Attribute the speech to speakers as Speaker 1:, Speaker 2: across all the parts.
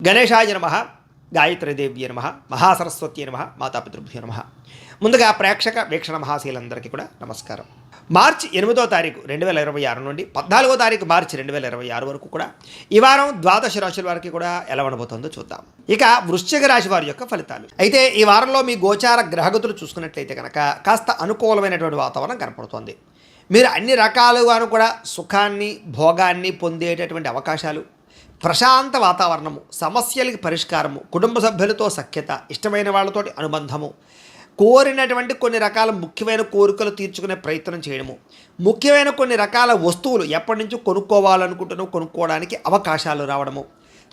Speaker 1: గణేశాయ నమః, గాయత్రీదేవ్యే నమః, మహాసరస్వత్యే నమః, మాతాపితృభ్యో నమః. ముందుగా ప్రేక్షక వీక్షణ మహాశీలందరికీ కూడా నమస్కారం. మార్చి 8వ తారీఖు 2026 నుండి 14వ తారీఖు మార్చి 2026 వరకు కూడా ఈ వారం ద్వాదశ రాశుల వారికి కూడా ఎలా ఉండబోతుందో చూద్దాం. ఇక వృశ్చిక రాశి వారి యొక్క ఫలితాలు. అయితే ఈ వారంలో మీ గోచార గ్రహగతులు చూసుకున్నట్లయితే కనుక కాస్త అనుకూలమైనటువంటి వాతావరణం కనపడుతోంది. మీరు అన్ని రకాలుగాను కూడా సుఖాన్ని భోగాన్ని పొందేటటువంటి అవకాశాలు, ప్రశాంత వాతావరణము, సమస్యలకి పరిష్కారము, కుటుంబ సభ్యులతో సఖ్యత, ఇష్టమైన వాళ్ళతోటి అనుబంధము, కోరినటువంటి కొన్ని రకాల ముఖ్యమైన కోరికలు తీర్చుకునే ప్రయత్నం చేయడము, ముఖ్యమైన కొన్ని రకాల వస్తువులు ఎప్పటి నుంచో కొనుక్కోవడానికి అవకాశాలు రావడము,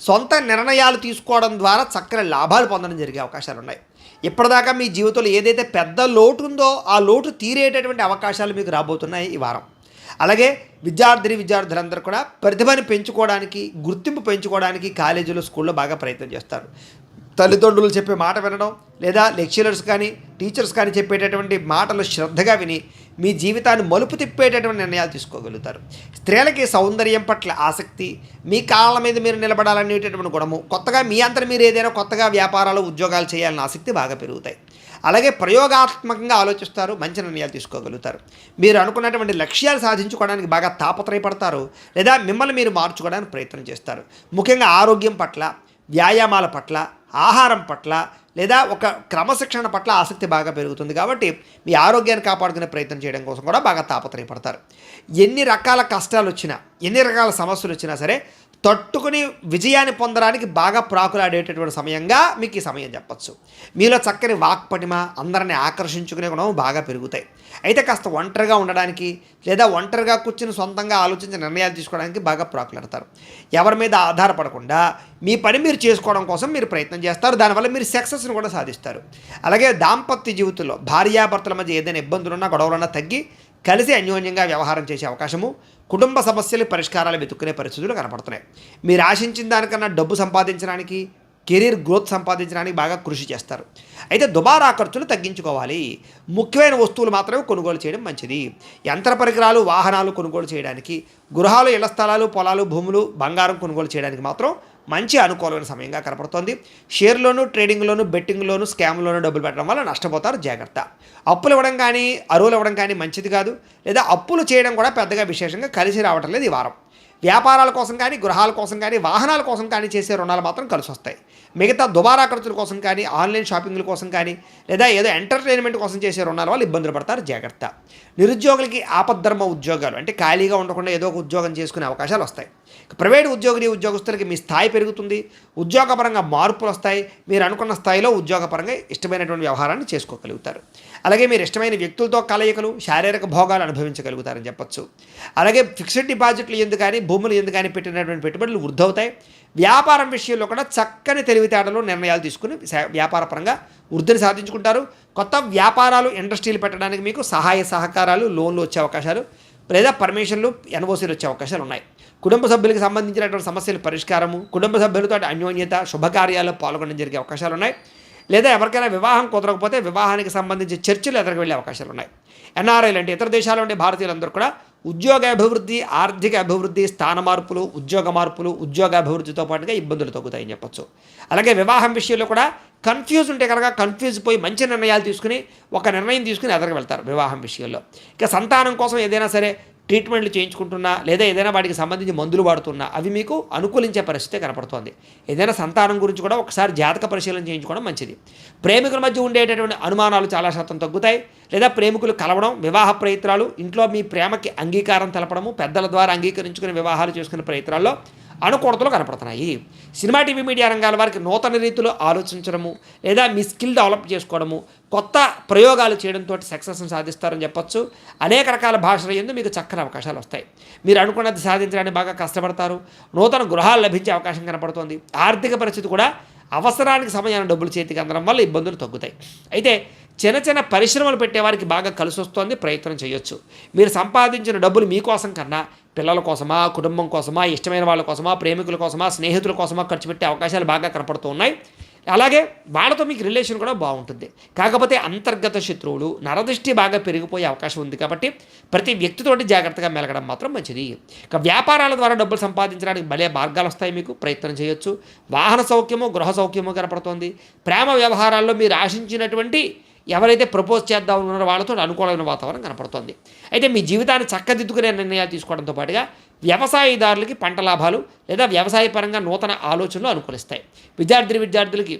Speaker 1: సొంత నిర్ణయాలు తీసుకోవడం ద్వారా చక్కని లాభాలు పొందడం జరిగే అవకాశాలు ఉన్నాయి. ఇప్పటిదాకా మీ జీవితంలో ఏదైతే పెద్ద లోటు ఉందో ఆ లోటు తీరేటటువంటి అవకాశాలు మీకు రాబోతున్నాయి ఈ వారం. అలాగే విద్యార్థులందరూ కూడా ప్రతిభని పెంచుకోవడానికి, గుర్తింపు పెంచుకోవడానికి కాలేజీలో, స్కూల్లో బాగా ప్రయత్నం చేస్తారు. తల్లిదండ్రులు చెప్పే మాట వినడం, లేదా లెక్చరర్స్ కానీ టీచర్స్ కానీ చెప్పేటటువంటి మాటలు శ్రద్ధగా విని మీ జీవితాన్ని మలుపు తిప్పేటటువంటి నిర్ణయాలు తీసుకోగలుగుతారు. స్త్రీలకి సౌందర్యం పట్ల ఆసక్తి, మీ కాళ్ళ మీద మీరు నిలబడాలనేటటువంటి గుణము, కొత్తగా మీ అంతా మీరు ఏదైనా కొత్తగా వ్యాపారాలు, ఉద్యోగాలు చేయాలన్న ఆసక్తి బాగా పెరుగుతాయి. అలాగే ప్రయోగాత్మకంగా ఆలోచిస్తారు, మంచి నిర్ణయాలు తీసుకోగలుగుతారు. మీరు అనుకున్నటువంటి లక్ష్యాలు సాధించుకోవడానికి బాగా తాపత్రయపడతారు, లేదా మిమ్మల్ని మీరు మార్చుకోవడానికి ప్రయత్నం చేస్తారు. ముఖ్యంగా ఆరోగ్యం పట్ల, వ్యాయామాల పట్ల, ఆహారం పట్ల, లేదా ఒక క్రమశిక్షణ పట్ల ఆసక్తి బాగా పెరుగుతుంది. కాబట్టి మీ ఆరోగ్యాన్ని కాపాడుకునే ప్రయత్నం చేయడం కోసం కూడా బాగా తాపత్రయపడతారు. ఎన్ని రకాల కష్టాలు వచ్చినా, ఎన్ని రకాల సమస్యలు వచ్చినా సరే తట్టుకుని విజయాన్ని పొందడానికి బాగా ప్రాకులాడేటటువంటి సమయంగా మీకు ఈ సమయం చెప్పచ్చు. మీలో చక్కని వాక్పటిమ, అందరిని ఆకర్షించుకునే గుణం బాగా పెరుగుతాయి. అయితే కాస్త ఒంటరిగా ఉండడానికి, లేదా ఒంటరిగా కూర్చుని సొంతంగా ఆలోచించి నిర్ణయాలు తీసుకోవడానికి బాగా ప్రాకులాడతారు. ఎవరి మీద ఆధారపడకుండా మీ పని మీరు చేసుకోవడం కోసం మీరు ప్రయత్నం చేస్తారు. దానివల్ల మీరు సక్సెస్ని కూడా సాధిస్తారు. అలాగే దాంపత్య జీవితంలో భార్యాభర్తల మధ్య ఏదైనా ఇబ్బందులున్నా, గొడవలున్నా తగ్గి కలిసి అన్యోన్యంగా వ్యవహారం చేసే అవకాశము, కుటుంబ సమస్యలు పరిష్కారాలు వెతుక్కునే పరిస్థితులు కనపడుతున్నాయి. మీరు ఆశించిన దానికన్నా డబ్బు సంపాదించడానికి, కెరీర్ గ్రోత్ సంపాదించడానికి బాగా కృషి చేస్తారు. అయితే దుబారా ఖర్చులు తగ్గించుకోవాలి. ముఖ్యమైన వస్తువులు మాత్రమే కొనుగోలు చేయడం మంచిది. యంత్ర పరికరాలు, వాహనాలు కొనుగోలు చేయడానికి, గృహాలు, ఇళ్ల స్థలాలు, పొలాలు, భూములు, బంగారం కొనుగోలు చేయడానికి మాత్రం మంచి అనుకూలమైన సమయంగా కనపడుతోంది. షేర్లోను, ట్రేడింగ్లోను, బెట్టింగ్లోను, స్కామ్లోను డబ్బులు పెట్టడం వల్ల నష్టపోతారు, జాగ్రత్త. అప్పులు ఇవ్వడం కానీ, అరువులు ఇవ్వడం కానీ మంచిది కాదు. లేదా అప్పులు చేయడం కూడా పెద్దగా విశేషంగా కలిసి రావటం లేదు ఈ వారం. వ్యాపారాల కోసం కానీ, గృహాల కోసం కానీ, వాహనాల కోసం కానీ చేసే రుణాలు మాత్రం కలిసి వస్తాయి. మిగతా దుబారా ఖర్చుల కోసం కానీ, ఆన్లైన్ షాపింగ్ల కోసం కానీ, లేదా ఏదో ఎంటర్టైన్మెంట్ కోసం చేసే రుణాల వల్ల ఇబ్బందులు పడతారు, జాగ్రత్త. నిరుద్యోగులకి ఆపద్ధర్మ ఉద్యోగాలు, అంటే ఖాళీగా ఉండకుండా ఏదో ఒక ఉద్యోగం చేసుకునే అవకాశాలు వస్తాయి. ప్రైవేట్ ఉద్యోగస్తులకి మీ స్థాయి పెరుగుతుంది, ఉద్యోగపరంగా మార్పులు వస్తాయి. మీరు అనుకున్న స్థాయిలో ఉద్యోగపరంగా ఇష్టమైనటువంటి వ్యవహారాన్ని చేసుకోగలుగుతారు. అలాగే మీరు ఇష్టమైన వ్యక్తులతో కలయికలు, శారీరక భోగాలు అనుభవించగలుగుతారని చెప్పచ్చు. అలాగే ఫిక్స్డ్ డిపాజిట్లు ఎందుకు కానీ, భూములు ఎందుకు కానీ పెట్టినటువంటి పెట్టుబడులు వృద్ధవుతాయి. వ్యాపారం విషయంలో కూడా చక్కని తెలివితేటలు, నిర్ణయాలు తీసుకుని వ్యాపారపరంగా వృద్ధిని సాధించుకుంటారు. కొత్త వ్యాపారాలు, ఇండస్ట్రీలు పెట్టడానికి మీకు సహాయ సహకారాలు, లోన్లు వచ్చే అవకాశాలు, లేదా పర్మిషన్లు, ఎన్ఓసీలు వచ్చే అవకాశాలు ఉన్నాయి. కుటుంబ సభ్యులకు సంబంధించినటువంటి సమస్యల పరిష్కారము, కుటుంబ సభ్యులతో అన్యోన్యత, శుభకార్యాల్లో పాల్గొనడం జరిగే అవకాశాలు ఉన్నాయి. లేదా ఎవరికైనా వివాహం కుదరకపోతే వివాహానికి సంబంధించి చర్చలు ఎదురుకు వెళ్ళే అవకాశాలు ఉన్నాయి. ఎన్ఆర్ఐలు అంటే ఇతర దేశాల్లో ఉండే భారతీయులందరూ కూడా ఉద్యోగ అభివృద్ధి, ఆర్థిక అభివృద్ధి, స్థాన మార్పులు, ఉద్యోగ మార్పులు, ఉద్యోగ అభివృద్ధితో పాటుగా ఇబ్బందులు తగ్గుతాయని చెప్పచ్చు. అలాగే వివాహం విషయంలో కూడా కన్ఫ్యూజ్ ఉంటే కనుక కన్ఫ్యూజ్ పోయి మంచి నిర్ణయాలు తీసుకుని ఒక నిర్ణయం తీసుకుని ఎదురుకు వెళ్తారు వివాహం విషయంలో. ఇక సంతానం కోసం ఏదైనా సరే ట్రీట్మెంట్లు చేయించుకుంటున్నా, లేదా ఏదైనా వాటికి సంబంధించి మందులు వాడుతున్నా అవి మీకు అనుకూలించే పరిస్థితి కనపడుతోంది. ఏదైనా సంతానం గురించి కూడా ఒకసారి జాతక పరిశీలన చేయించుకోవడం మంచిది. ప్రేమికుల మధ్య ఉండేటటువంటి అనుమానాలు చాలా శాతం తగ్గుతాయి. లేదా ప్రేమికులు కలవడం, వివాహ ప్రయత్నాలు, ఇంట్లో మీ ప్రేమకి అంగీకారం తెలపడము, పెద్దల ద్వారా అంగీకరించుకుని వివాహాలు చేసుకునే ప్రయత్నాల్లో అనుకూలతలు కనపడుతున్నాయి. సినిమా, టీవీ, మీడియా రంగాల వారికి నూతన రీతిలో ఆలోచించడము, లేదా మీ స్కిల్ డెవలప్ చేసుకోవడము, కొత్త ప్రయోగాలు చేయడంతో సక్సెస్ని సాధిస్తారని చెప్పచ్చు. అనేక రకాల భాషల యందు మీకు చక్కని అవకాశాలు వస్తాయి. మీరు అనుకున్నది సాధించడానికి బాగా కష్టపడతారు. నూతన గృహాలు లభించే అవకాశం కనపడుతోంది. ఆర్థిక పరిస్థితి కూడా అవసరానికి సమయాన్ని డబ్బులు చేతికి అందడం వల్ల ఇబ్బందులు తగ్గుతాయి. అయితే చిన్న చిన్న పరిశ్రమలు పెట్టేవారికి బాగా కలిసి వస్తుంది, ప్రయత్నం చేయొచ్చు. మీరు సంపాదించిన డబ్బులు మీకోసం కన్నా పిల్లల కోసమా, కుటుంబం కోసమా, ఇష్టమైన వాళ్ళ కోసమా, ప్రేమికుల కోసమా, స్నేహితుల కోసమా ఖర్చు పెట్టే అవకాశాలు బాగా కనపడుతూ ఉన్నాయి.
Speaker 2: అలాగే వాళ్ళతో మీకు రిలేషన్ కూడా బాగుంటుంది. కాకపోతే అంతర్గత శత్రువులు, నరదృష్టి బాగా పెరిగిపోయే అవకాశం ఉంది కాబట్టి ప్రతి వ్యక్తితోటి జాగ్రత్తగా మెలగడం మాత్రం మంచిది. ఇక వ్యాపారాల ద్వారా డబ్బులు సంపాదించడానికి భలే మార్గాలు వస్తాయి, మీకు ప్రయత్నం చేయొచ్చు. వాహన సౌఖ్యము, గృహ సౌఖ్యము కనపడుతోంది. ప్రేమ వ్యవహారాల్లో మీరు ఆశించినటువంటి ఎవరైతే ప్రపోజ్ చేద్దాం ఉన్నారో వాళ్ళతో అనుకూలమైన వాతావరణం కనపడుతోంది. అయితే మీ జీవితాన్ని చక్కదిద్దుకునే నిర్ణయాలు తీసుకోవడంతో పాటుగా వ్యవసాయదారులకి పంట లాభాలు లేదా వ్యవసాయ పరంగా నూతన ఆలోచనలు అనుకూలిస్తాయి. విద్యార్థులకి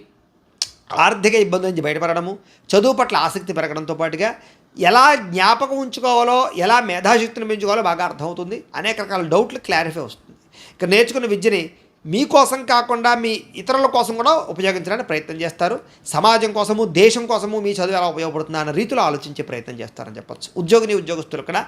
Speaker 1: ఆర్థిక ఇబ్బంది నుంచి బయటపడడము, చదువు పట్ల ఆసక్తి పెరగడంతో పాటుగా ఎలా జ్ఞాపకం ఉంచుకోవాలో, ఎలా మేధాశక్తిని పెంచుకోవాలో బాగా అర్థమవుతుంది. అనేక రకాల డౌట్లు క్లారిఫై వస్తుంది. ఇక నేర్చుకున్న విద్యని మీకోసం కాకుండా మీ ఇతరుల కోసం కూడా ఉపయోగించడానికి ప్రయత్నం చేస్తారు. సమాజం కోసము, దేశం కోసము మీ చదువు ఎలా ఉపయోగపడుతుందా అన్న రీతిలో ఆలోచించే ప్రయత్నం చేస్తారని చెప్పొచ్చు. ఉద్యోగస్తులు కూడా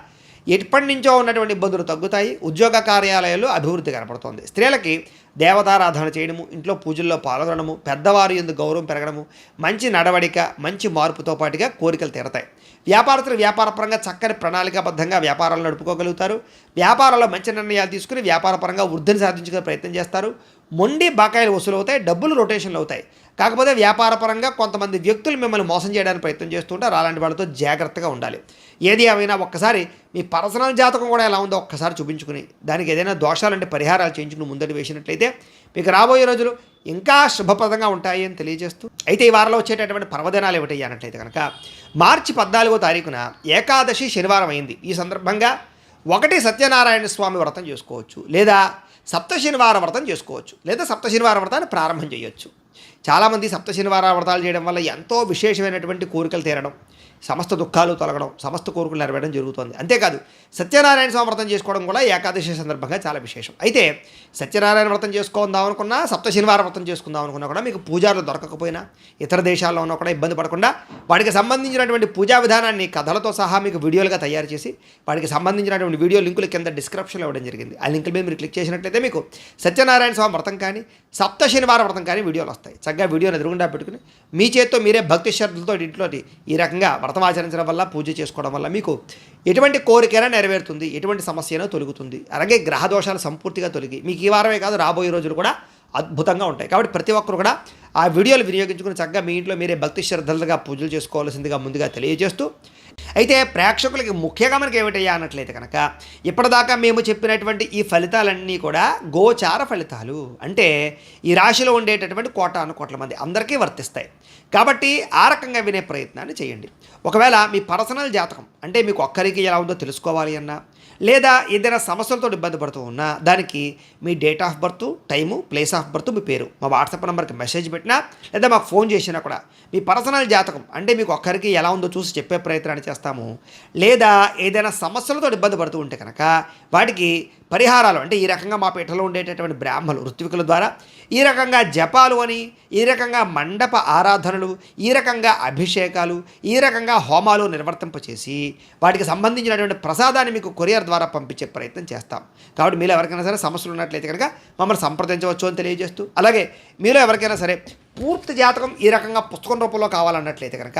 Speaker 1: ఎప్పటి నుంచో ఉన్నటువంటి ఇబ్బందులు తగ్గుతాయి. ఉద్యోగ కార్యాలయాల్లో అభివృద్ధి కనపడుతోంది. స్త్రీలకి దేవతారాధన చేయడము, ఇంట్లో పూజల్లో పాల్గొనడము, పెద్దవారు ఎందుకు గౌరవం పెరగడము, మంచి నడవడిక, మంచి మార్పుతో పాటుగా కోరికలు తీరతాయి. వ్యాపారస్తులు వ్యాపారపరంగా చక్కని ప్రణాళికాబద్ధంగా వ్యాపారాలు నడుపుకోగలుగుతారు. వ్యాపారాల్లో మంచి నిర్ణయాలు తీసుకుని వ్యాపారపరంగా వృద్ధిని సాధించుకునే ప్రయత్నం చేస్తారు. మొండి బకాయిలు వసూలు అవుతాయి, డబ్బులు రొటేషన్లు అవుతాయి. కాకపోతే వ్యాపారపరంగా కొంతమంది వ్యక్తులు మిమ్మల్ని మోసం చేయడానికి ప్రయత్నం చేస్తుంటారు. అలాంటి వాళ్ళతో జాగ్రత్తగా ఉండాలి. ఏది ఏమైనా ఒక్కసారి మీ పర్సనల్ జాతకం కూడా ఎలా ఉందో ఒక్కసారి చూపించుకుని దానికి ఏదైనా దోషాలంటే పరిహారాలు చేయించుకుని ముందడి వేసినట్లయితే మీకు రాబోయే రోజులు ఇంకా శుభప్రదంగా ఉంటాయి అని తెలియజేస్తూ, అయితే ఈ వారంలో వచ్చేటటువంటి పర్వదినాలు ఏమిటి అన్నట్లయితే కనుక మార్చి 14వ తారీఖున ఏకాదశి శనివారం అయింది. ఈ సందర్భంగా 1 సత్యనారాయణ స్వామి వ్రతం చేసుకోవచ్చు, లేదా సప్త శనివార వ్రతం చేసుకోవచ్చు, లేదా సప్త శనివార వ్రతాన్ని ప్రారంభం చేయొచ్చు. చాలామంది సప్త శనివార వ్రతాలు చేయడం వల్ల ఎంతో విశేషమైనటువంటి కోరికలు తీరడం, సమస్త దుఃఖాలు తొలగడం, సమస్త కోరికలు నెరవేరడం జరుగుతుంది. అంతేకాదు సత్యనారాయణ స్వామి వ్రతం చేసుకోవడం కూడా ఏకాదశి సందర్భంగా చాలా విశేషం. అయితే సత్యనారాయణ వ్రతం చేసుకుందాం అనుకున్నా, సప్త శనివార వ్రతం చేసుకుందాం అనుకున్నా కూడా మీకు పూజారులు దొరకకపోయినా, ఇతర దేశాల్లో ఉన్నా కూడా ఇబ్బంది పడకుండా వాటికి సంబంధించినటువంటి పూజా విధానాన్ని కథలతో సహా మీకు వీడియోలుగా తయారు చేసి వాటికి సంబంధించినటువంటి వీడియో లింకులు కింద డిస్క్రిప్షన్లో ఇవ్వడం జరిగింది. ఆ లింకుల మీద మీరు క్లిక్ చేసినట్లయితే మీకు సత్యనారాయణ స్వామి వ్రతం కానీ, సప్త శనివార వ్రతం కానీ వీడియోలు వస్తాయి. చక్కగా వీడియోని ఎదురుగుండా పెట్టుకుని మీ చేత్తో మీరే భక్తి శ్రద్ధలతో ఇంట్లో ఈ రకంగా వ్రతం ఆచరించడం వల్ల, పూజ చేసుకోవడం వల్ల మీకు ఎటువంటి కోరికైనా నెరవేరుతుంది, ఎటువంటి సమస్య అయినా తొలుగుతుంది. అలాగే గ్రహ దోషాలు సంపూర్తిగా తొలగి మీకు ఈ వారమే కాదు రాబోయే రోజులు కూడా అద్భుతంగా ఉంటాయి. కాబట్టి ప్రతి ఒక్కరు కూడా ఆ వీడియోలు వినియోగించుకుని చక్కగా మీ ఇంట్లో మీరే భక్తి శ్రద్ధలుగా పూజలు చేసుకోవాల్సిందిగా ముందుగా తెలియజేస్తూ, అయితే ప్రేక్షకులకి ముఖ్యంగా మనకి ఏమిటయ్యా అన్నట్లయితే కనుక ఇప్పటిదాకా మేము చెప్పినటువంటి ఈ ఫలితాలన్నీ కూడా గోచార ఫలితాలు. అంటే ఈ రాశిలో ఉండేటటువంటి కోటాను మంది అందరికీ వర్తిస్తాయి. కాబట్టి ఆ రకంగా వినే ప్రయత్నాన్ని చేయండి. ఒకవేళ మీ పర్సనల్ జాతకం అంటే మీకు ఒక్కరికి ఎలా ఉందో తెలుసుకోవాలి అన్నా, లేదా ఏదైనా సమస్యలతో ఇబ్బంది పడుతూ ఉన్నా దానికి మీ date of birth, time, place of birth, మీ పేరు మా వాట్సాప్ నెంబర్కి మెసేజ్ పెట్టినా లేదా మాకు ఫోన్ చేసినా కూడా మీ పర్సనల్ జాతకం అంటే మీకు ఒక్కరికి ఎలా ఉందో చూసి చెప్పే ప్రయత్నాన్ని చేస్తాము. లేదా ఏదైనా సమస్యలతో ఇబ్బంది పడుతూ ఉంటే కనుక వాటికి పరిహారాలు అంటే ఈ రకంగా మా పీఠలో ఉండేటటువంటి బ్రాహ్మణులు ఋత్వికుల ద్వారా ఈ రకంగా జపాలు అని, ఈ రకంగా మండప ఆరాధనలు, ఈ రకంగా అభిషేకాలు, ఈ రకంగా హోమాలు నిర్వర్తింపచేసి వాటికి సంబంధించినటువంటి ప్రసాదాన్ని మీకు కొరియర్ ద్వారా పంపించే ప్రయత్నం చేస్తాం. కాబట్టి మీలో ఎవరికైనా సరే సమస్యలు ఉన్నట్లయితే కనుక మమ్మల్ని సంప్రదించవచ్చు అని తెలియజేస్తూ, అలాగే మీలో ఎవరికైనా సరే పూర్తి జాతకం ఈ రకంగా పుస్తకం రూపంలో కావాలన్నట్లయితే కనుక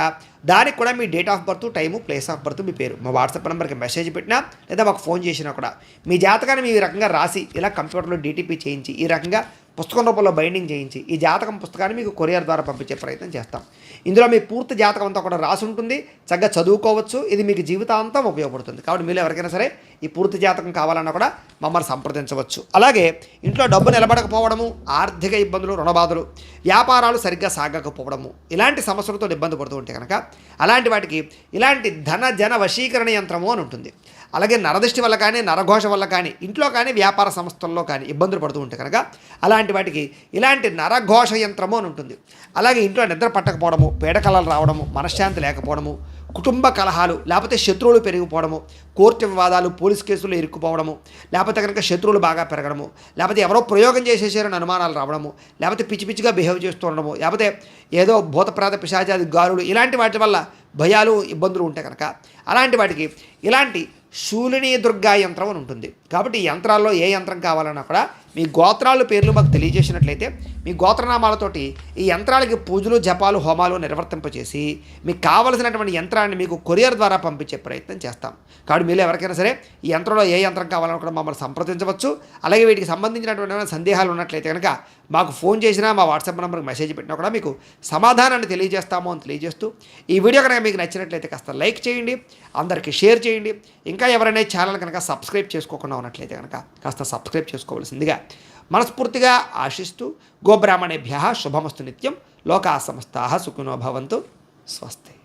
Speaker 1: దానికి కూడా మీ date of birth, time, place of birth, మీ పేరు మా వాట్సాప్ నెంబర్కి మెసేజ్ పెట్టినా లేదా మాకు ఫోన్ చేసినా కూడా మీ జాతకాన్ని మీ రకంగా రాసి ఇలా కంప్యూటర్లో డీటీపీ చేయించి ఈ రకంగా పుస్తకం రూపంలో బైండింగ్ చేయించి ఈ జాతకం పుస్తకాన్ని మీకు కొరియర్ ద్వారా పంపించే ప్రయత్నం చేస్తాం. ఇందులో మీ పూర్తి జాతకం అంతా కూడా రాసి ఉంటుంది, చక్కగా చదువుకోవచ్చు. ఇది మీకు జీవితాంతం ఉపయోగపడుతుంది. కాబట్టి మీరు ఎవరికైనా సరే ఈ పూర్తి జాతకం కావాలన్నా కూడా మమ్మల్ని సంప్రదించవచ్చు. అలాగే ఇంట్లో డబ్బు నిలబడకపోవడము, ఆర్థిక ఇబ్బందులు, రుణబాధలు, వ్యాపారాలు సరిగ్గా సాగకపోవడము, ఇలాంటి సమస్యలతో ఇబ్బంది పడుతూ ఉంటే కనుక అలాంటి వాటికి ఇలాంటి ధన జన వశీకరణ యంత్రము అని ఉంటుంది. అలాగే నరదృష్టి వల్ల కానీ, నరఘోష వల్ల కానీ, ఇంట్లో కానీ, వ్యాపార సంస్థల్లో కానీ ఇబ్బందులు పడుతూ ఉంటే కనుక అలాంటి వాటికి ఇలాంటి నరఘోష యంత్రము అని ఉంటుంది. అలాగే ఇంట్లో నిద్ర పట్టకపోవడము, పీడకలలు రావడము, మనశ్శాంతి లేకపోవడము, కుటుంబ కలహాలు, లేకపోతే శత్రువులు పెరిగిపోవడము, కోర్టు వివాదాలు, పోలీస్ కేసులు ఇరుక్కుపోవడము, లేకపోతే కనుక శత్రువులు బాగా పెరగడము, లేకపోతే ఎవరో ప్రయోగం చేసేసారని అనుమానాలు రావడము, లేకపోతే పిచ్చి పిచ్చిగా బిహేవ్ చేస్తూ ఉండడము, లేకపోతే ఏదో భూతప్రాత పిశాచాది గారులు, ఇలాంటి వాటి వల్ల భయాలు, ఇబ్బందులు ఉంటే కనుక అలాంటి వాటికి ఇలాంటి శూలిని దుర్గా యంత్రం అని ఉంటుంది. కాబట్టి ఈ యంత్రాల్లో ఏ యంత్రం కావాలన్నా కూడా మీ గోత్రాలు పేర్లు మాకు తెలియజేసినట్లయితే మీ గోత్రనామాలతోటి ఈ యంత్రాలకి పూజలు, జపాలు, హోమాలు నిర్వర్తింపచేసి మీకు కావలసినటువంటి యంత్రాన్ని మీకు కొరియర్ ద్వారా పంపించే ప్రయత్నం చేస్తాం. కాబట్టి మీరు ఎవరికైనా సరే ఈ యంత్రంలో ఏ యంత్రం కావాలన్నా కూడా మమ్మల్ని సంప్రదించవచ్చు. అలాగే వీటికి సంబంధించినటువంటి సందేహాలు ఉన్నట్లయితే కనుక
Speaker 2: మాకు ఫోన్ చేసినా మా వాట్సాప్ నెంబర్కి మెసేజ్ పెట్టినా కూడా మీకు సమాధానాన్ని తెలియజేస్తాము అని తెలియజేస్తూ ఈ వీడియో కనుక మీకు నచ్చినట్లయితే కాస్త లైక్ చేయండి, అందరికీ షేర్ చేయండి. ఇంకా ఎవరైనా ఛానల్ కనుక సబ్స్క్రైబ్ చేసుకోకుండా ఉన్నట్లయితే కనుక కాస్త సబ్స్క్రైబ్ చేసుకోవాల్సిందిగా మనస్ఫూర్తిగా ఆశిస్తూ గోబ్రాహ్మణేభ్యः శుభమస్తు నిత్యం. లోకా సమస్తాః సుఖినో భవంతు. స్వస్తి.